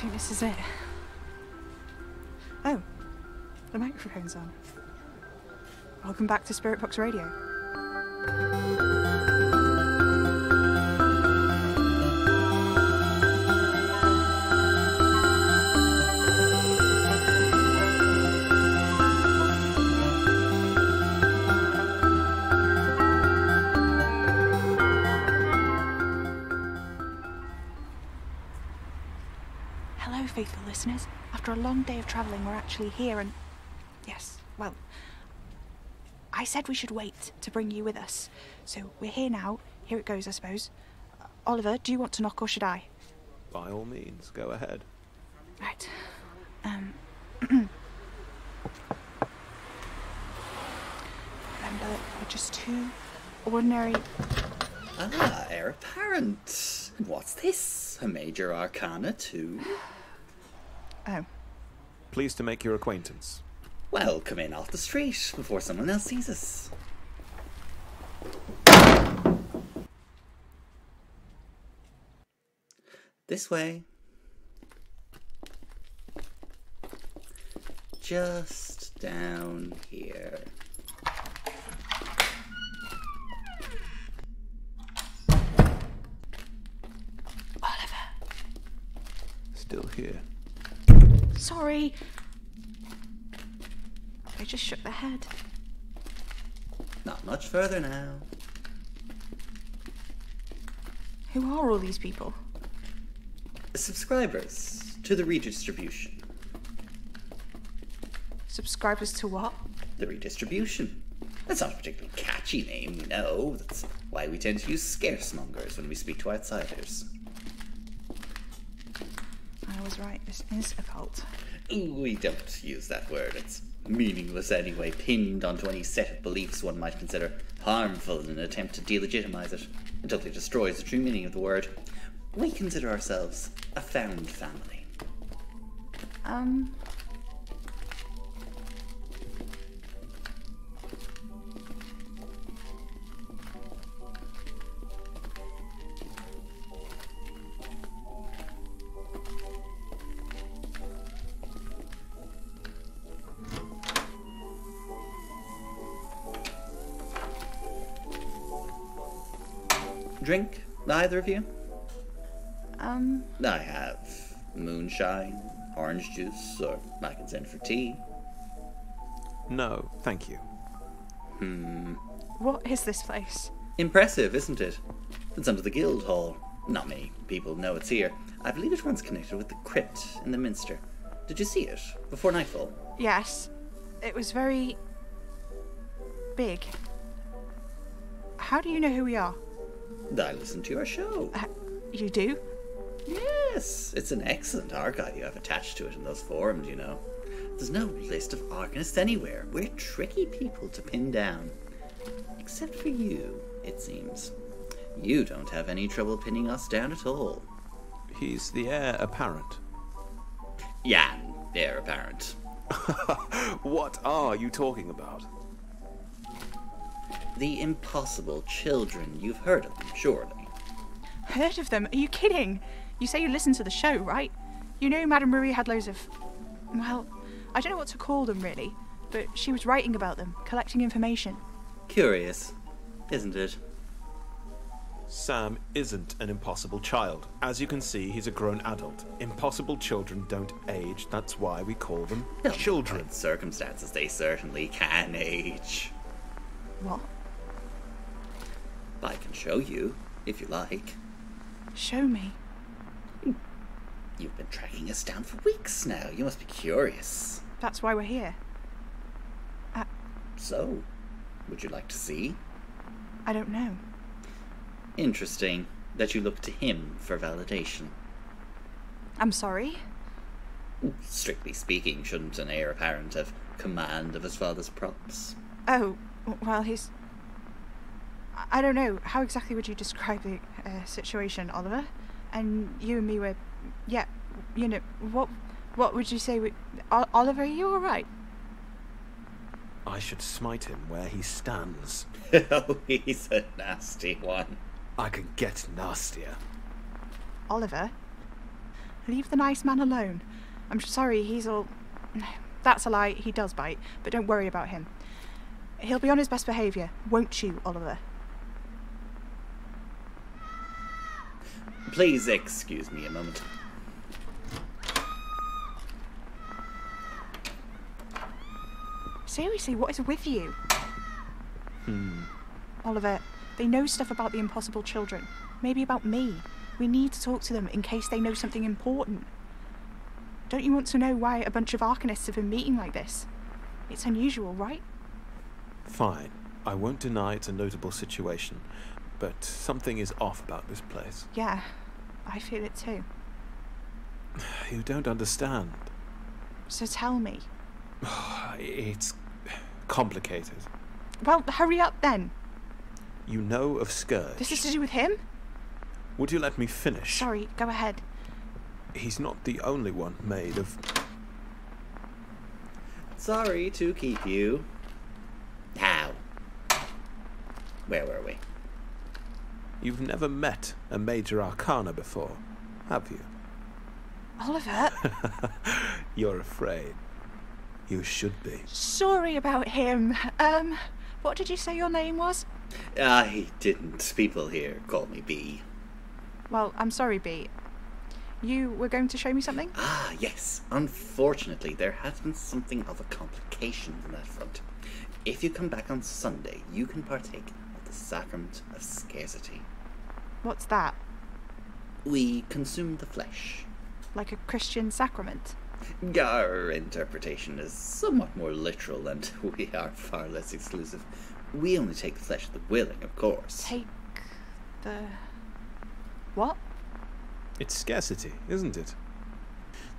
think this is it. Oh, the microphone's on. Welcome back to Spirit Box Radio. Hello, faithful listeners. After a long day of travelling, we're actually here and... Yes, well... I said we should wait to bring you with us. So we're here now. Here it goes, I suppose. Oliver, do you want to knock or should I? By all means, go ahead. Right. Remember, we're just two ordinary... Ah, heir apparent. What's this? A major arcana too? Oh. Pleased to make your acquaintance. Well, come in off the street before someone else sees us. This way. Just down here. Oliver. Still here. Sorry. I just shook the head. Not much further now. Who are all these people? Subscribers to the redistribution. Subscribers to what? The redistribution. That's not a particularly catchy name, we know. That's why we tend to use scarce-mongers when we speak to outsiders. I was right, this is a cult. We don't use that word. It's meaningless anyway, pinned onto any set of beliefs one might consider harmful in an attempt to delegitimize it. It totally destroys the true meaning of the word. We consider ourselves a found family. Drink, either of you? I have moonshine, orange juice, or I can send for tea. No, thank you. What is this place? Impressive, isn't it? It's under the guild hall. Not many people know it's here. I believe it runs connected with the crypt in the minster. Did you see it before nightfall? Yes. It was very... big. How do you know who we are? I listened to your show. You do? Yes, it's an excellent archive you have attached to it in those forums, you know. There's no list of arcanists anywhere. We're tricky people to pin down. Except for you, it seems. You don't have any trouble pinning us down at all. He's the heir apparent. Jan, heir apparent. What are you talking about? The impossible children. You've heard of them, surely. Heard of them? Are you kidding? You say you listen to the show, right? You know Madame Marie had loads of... well, I don't know what to call them, really. But she was writing about them, collecting information. Curious, isn't it? Sam isn't an impossible child. As you can see, he's a grown adult. Impossible children don't age. That's why we call them children. In circumstances, they certainly can age. What? I can show you, if you like. Show me. You've been tracking us down for weeks now. You must be curious. That's why we're here. So, would you like to see? I don't know. Interesting that you look to him for validation. I'm sorry? Strictly speaking, shouldn't an heir apparent have command of his father's props? Oh, well, he's... I don't know. How exactly would you describe the situation, Oliver? And you and me were... yeah, you know, what would you say... Oliver, are you alright? I should smite him where he stands. Oh, he's a nasty one. I could get nastier. Oliver? leave the nice man alone. I'm sorry, he's all... That's a lie, he does bite, but don't worry about him. He'll be on his best behaviour, won't you, Oliver? Please excuse me a moment. Seriously, what is with you? Oliver, they know stuff about the impossible children. Maybe about me. We need to talk to them in case they know something important. Don't you want to know why a bunch of Arcanists have been meeting like this? It's unusual, right? Fine. I won't deny it's a notable situation, but something is off about this place. Yeah, I feel it too. You don't understand. So tell me. It's complicated. Well, hurry up then. You know of Scourge. This is to do with him? Would you let me finish? Sorry, go ahead. He's not the only one made of... Sorry to keep you. How? Where were we? You've never met a major arcana before, have you? Oliver? You're afraid. You should be. Sorry about him. What did you say your name was? I didn't. People here call me B. Well, I'm sorry, B. You were going to show me something? Ah, yes. Unfortunately, there has been something of a complication on that front. If you come back on Sunday, you can partake of the sacrament of scarcity. What's that? We consume the flesh. Like a Christian sacrament? Our interpretation is somewhat more literal, and we are far less exclusive. We only take the flesh of the willing, of course. Take the... what? It's scarcity, isn't it?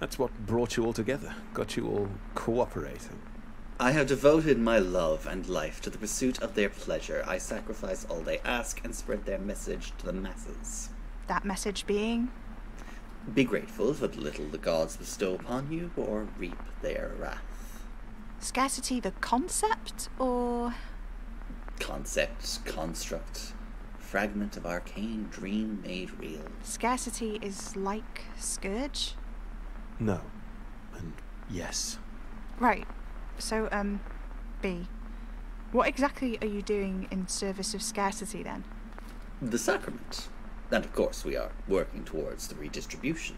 That's what brought you all together, got you all cooperating. I have devoted my love and life to the pursuit of their pleasure. I sacrifice all they ask and spread their message to the masses. That message being? Be grateful for the little the gods bestow upon you, or reap their wrath. Scarcity the concept, or...? Concept, construct, fragment of arcane dream made real. Scarcity is like Scourge? No. And yes. Right. So, B. What exactly are you doing in service of scarcity, then? The sacrament. And of course we are working towards the redistribution.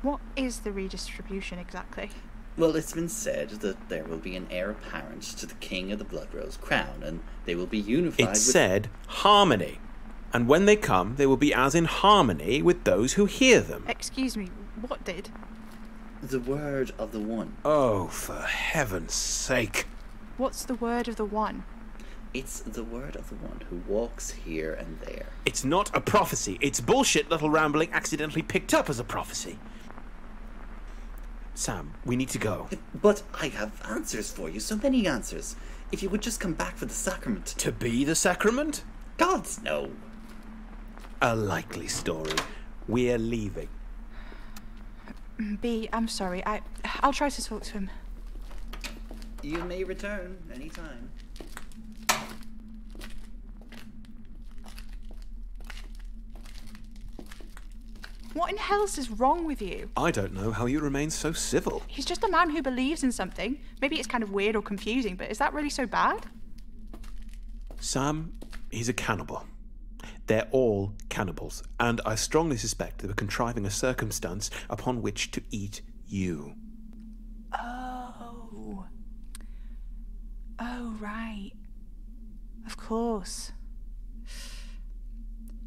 What is the redistribution exactly? Well, it's been said that there will be an heir apparent to the King of the Bloodrose crown, and they will be unified It said harmony. And when they come, they will be as in harmony with those who hear them. Excuse me, what did? The word of the one. Oh, for heaven's sake. What's the word of the one? It's the word of the one who walks here and there. It's not a prophecy. It's bullshit little rambling accidentally picked up as a prophecy. Sam, we need to go. But I have answers for you, so many answers. If you would just come back for the sacrament. To be the sacrament? Gods, no. A likely story. We're leaving. B, I'm sorry. I'll try to talk to him. You may return anytime. What in hell's is wrong with you? I don't know how you remain so civil. He's just a man who believes in something. Maybe it's kind of weird or confusing, but is that really so bad? Sam, he's a cannibal. They're all cannibals, and I strongly suspect they were contriving a circumstance upon which to eat you. Oh. Oh, right. Of course.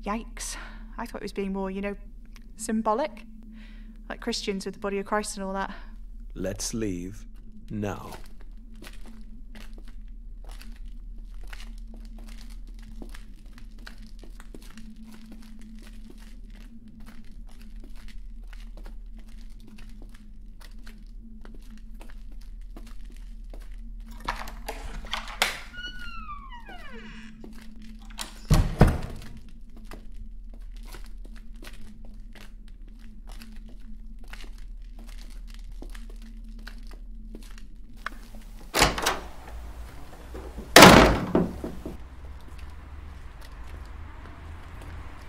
Yikes. I thought it was being more, symbolic. Like Christians with the body of Christ and all that. Let's leave now.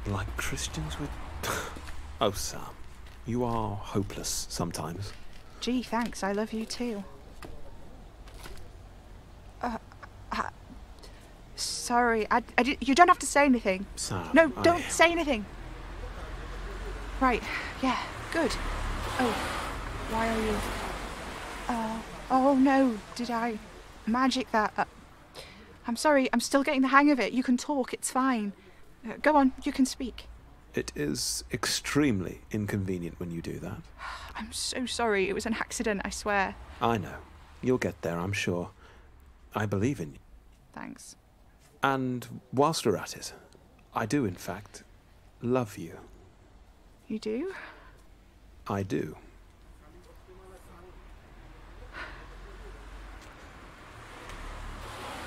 Like Christians with Oh, Sam, you are hopeless sometimes. Gee, thanks. I love you too. Sorry, you don't have to say anything. Sam, No, don't say anything. Right, yeah, good. Oh, why are you... oh no, did I magic that? I'm sorry, I'm still getting the hang of it. You can talk, it's fine. Go on, you can speak. It is extremely inconvenient when you do that. I'm so sorry, it was an accident, I swear. I know. You'll get there, I'm sure. I believe in you. Thanks. And whilst we're at it, I do, in fact, love you. You do? I do.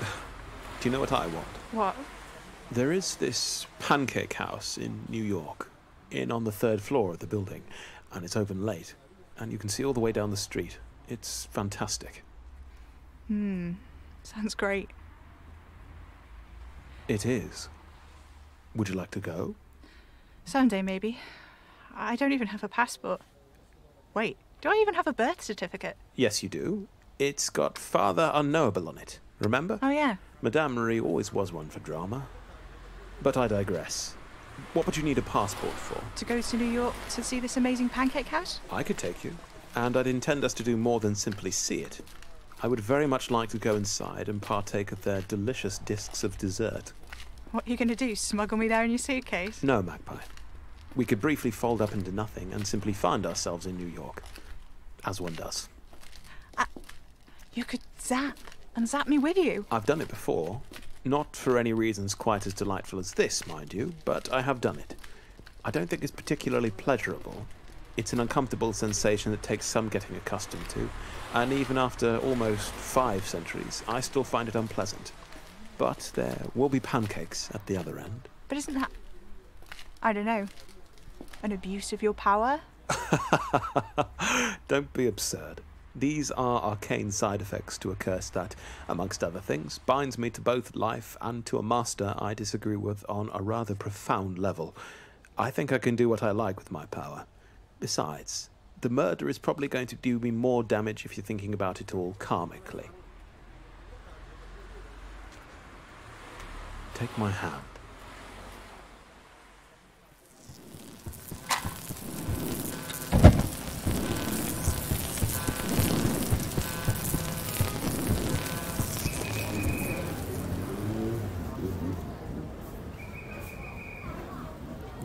Do you know what I want? What? There is this pancake house in New York, on the 3rd floor of the building, and it's open late, and you can see all the way down the street. It's fantastic. Sounds great. It is. Would you like to go? Someday, maybe. I don't even have a passport. Wait, do I even have a birth certificate? Yes, you do. It's got Father Unknowable on it, remember? Oh, yeah. Madame Marie always was one for drama. But I digress. What would you need a passport for? To go to New York to see this amazing pancake house? I could take you, and I'd intend us to do more than simply see it. I would very much like to go inside and partake of their delicious discs of dessert. What are you going to do, smuggle me there in your suitcase? No, Magpie. We could briefly fold up into nothing and simply find ourselves in New York. As one does. You could zap me with you. I've done it before. Not for any reasons quite as delightful as this, mind you, but I have done it. I don't think it's particularly pleasurable. It's an uncomfortable sensation that takes some getting accustomed to, and even after almost 5 centuries, I still find it unpleasant. But there will be pancakes at the other end. But isn't that, I don't know, an abuse of your power? Don't be absurd. These are arcane side effects to a curse that, amongst other things, binds me to both life and to a master I disagree with on a rather profound level. I think I can do what I like with my power. Besides, the murder is probably going to do me more damage if you're thinking about it all karmically. Take my hand.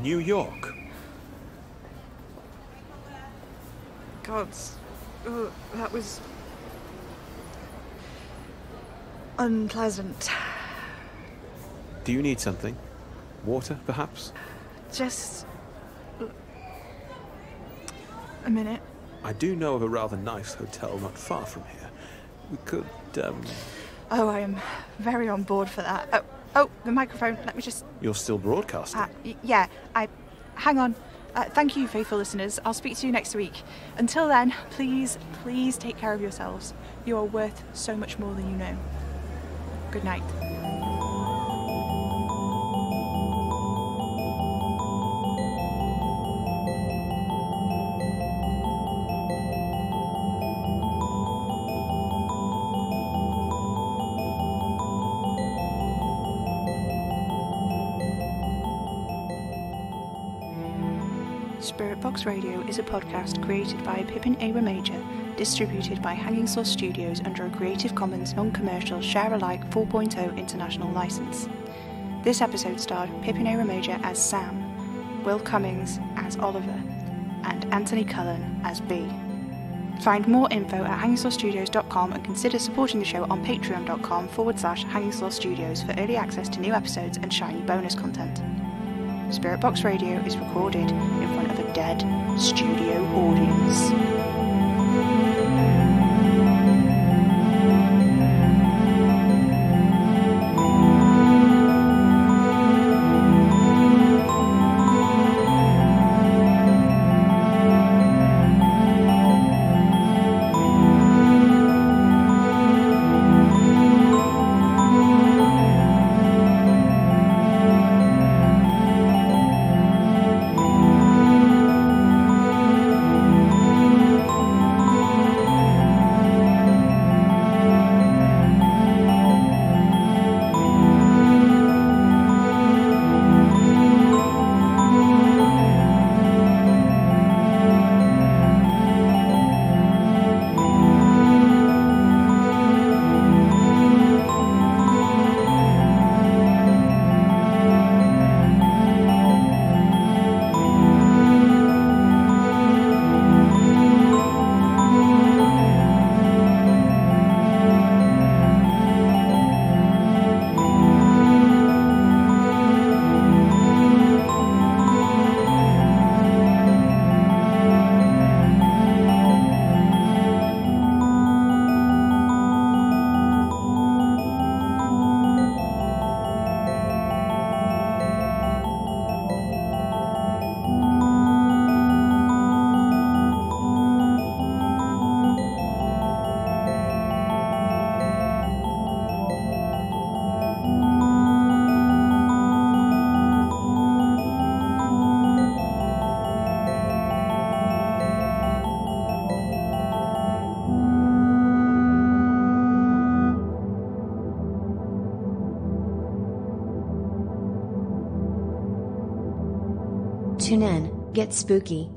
New York. Gods. Oh, that was unpleasant. Do you need something? Water, perhaps? Just a minute. I do know of a rather nice hotel not far from here. We could, Oh, I am very on board for that. Oh, the microphone. Let me just... You're still broadcasting? Yeah, hang on. Thank you, faithful listeners. I'll speak to you next week. Until then, please take care of yourselves. You are worth so much more than you know. Good night. Spirit Box Radio is a podcast created by Pippin A. Major, distributed by Hanging Sloth Studios under a Creative Commons non-commercial share-alike 4.0 international license. This episode starred Pippin A. Major as Sam, Will Cummings as Oliver, and Anthony Cullen as B. Find more info at hangingslothstudios.com and consider supporting the show on patreon.com/hangingslothstudios for early access to new episodes and shiny bonus content. Spirit Box Radio is recorded in front of a dead studio audience. Tune in, get spooky.